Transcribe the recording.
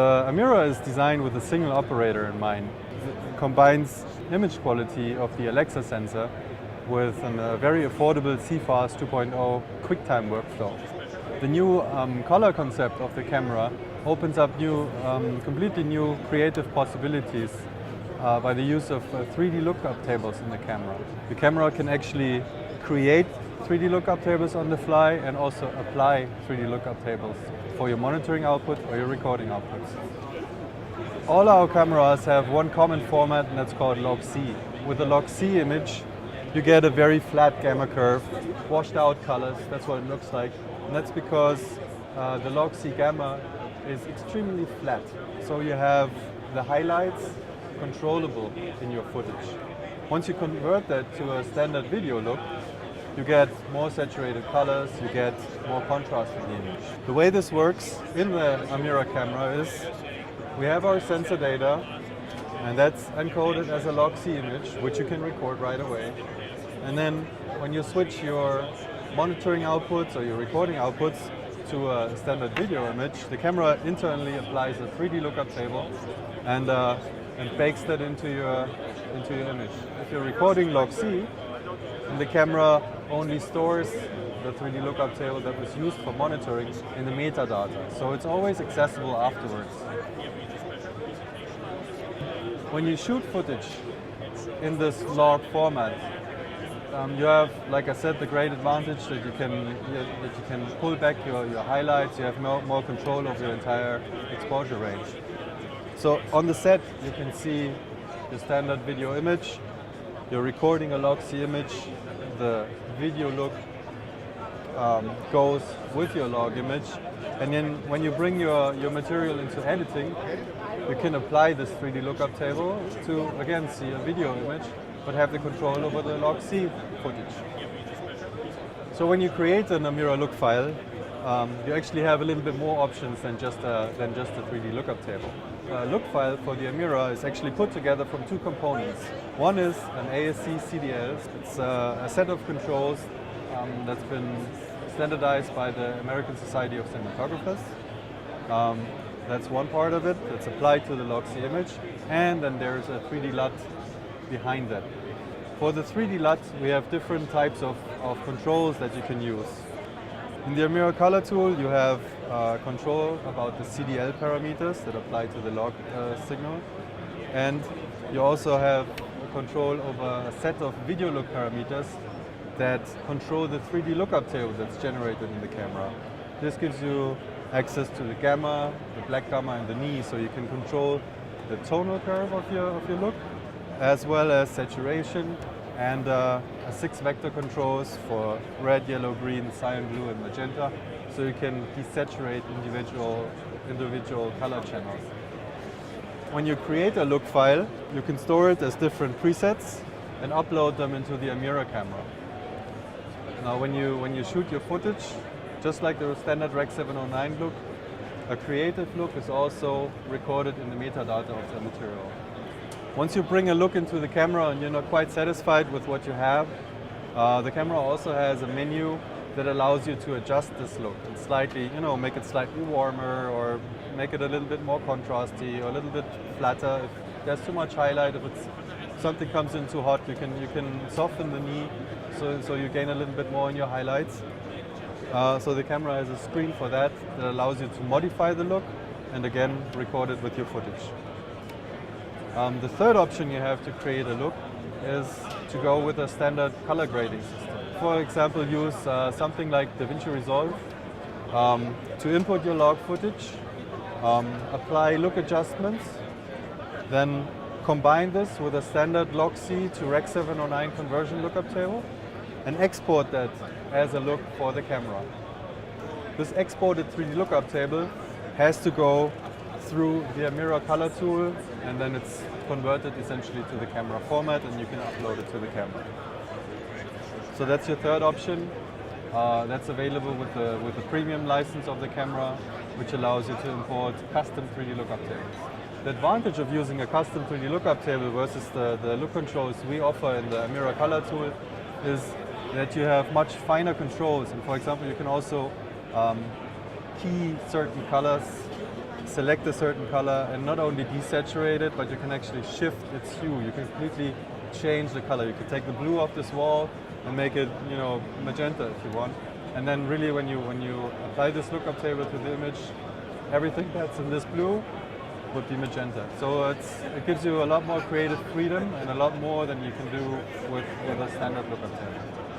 The AMIRA is designed with a single operator in mind. It combines image quality of the Alexa sensor with a very affordable CFast 2.0 QuickTime workflow. The new color concept of the camera opens up completely new creative possibilities by the use of 3D lookup tables in the camera. The camera can actually create 3D lookup tables on the fly and also apply 3D lookup tables for your monitoring output or your recording outputs. All our cameras have one common format, and that's called log-C. With the log-C image, you get a very flat gamma curve, washed out colors, that's what it looks like. And that's because the log-C gamma is extremely flat. So you have the highlights controllable in your footage. Once you convert that to a standard video look, you get more saturated colors, you get more contrast in the image. The way this works in the AMIRA camera is we have our sensor data, and that's encoded as a log-C image, which you can record right away. And then when you switch your monitoring outputs or your recording outputs to a standard video image, the camera internally applies a 3D lookup table and bakes that into your image. If you're recording log-C, the camera only stores the 3D lookup table that was used for monitoring in the metadata. So it's always accessible afterwards. When you shoot footage in this log format, you have, like I said, the great advantage that you can pull back your highlights. You have more control of your entire exposure range. So on the set, you can see your standard video image. You're recording a log-C image. The video look goes with your log image. And then when you bring your material into editing, you can apply this 3D lookup table to, again, see a video image, but have the control over the log-C footage. So when you create an AMIRA look file, you actually have a little bit more options than just a 3D lookup table. A look file for the AMIRA is actually put together from two components. One is an ASC CDL. It's a set of controls that's been standardized by the American Society of Cinematographers. That's one part of it. It's applied to the log-C image. And then there's a 3D LUT behind that. For the 3D LUT, we have different types of controls that you can use. In the AMIRA color tool, you have control about the CDL parameters that apply to the log signal. And you also have control over a set of video look parameters that control the 3D lookup table that's generated in the camera. This gives you access to the gamma, the black gamma, and the knee, so you can control the tonal curve of your look, as well as saturation and 6 vector controls for red, yellow, green, cyan, blue, and magenta, so you can desaturate individual color channels. When you create a look file, you can store it as different presets and upload them into the AMIRA camera. Now when you shoot your footage, just like the standard Rec. 709 look, a creative look is also recorded in the metadata of the material. Once you bring a look into the camera and you're not quite satisfied with what you have, the camera also has a menu that allows you to adjust this look and slightly, make it slightly warmer or make it a little bit more contrasty or a little bit flatter. If there's too much highlight, if something comes in too hot, you can soften the knee so you gain a little bit more in your highlights. So the camera has a screen for that allows you to modify the look and again record it with your footage. The third option you have to create a look is to go with a standard color grading system. For example, use something like DaVinci Resolve to input your log footage, apply look adjustments, then combine this with a standard log-C to Rec. 709 conversion lookup table and export that as a look for the camera. This exported 3D lookup table has to go through the AMIRA color tool, and then it's converted essentially to the camera format and you can upload it to the camera. So that's your third option. That's available with the premium license of the camera, which allows you to import custom 3D lookup tables. The advantage of using a custom 3D lookup table versus the look controls we offer in the AMIRA color tool is that you have much finer controls. And for example, you can also key certain colors select a certain color and not only desaturate it, but you can actually shift its hue. You can completely change the color. You can take the blue off this wall and make it, you know, magenta if you want. And then really when you apply this lookup table to the image, everything that's in this blue would be magenta. So it gives you a lot more creative freedom and a lot more than you can do with a standard lookup table.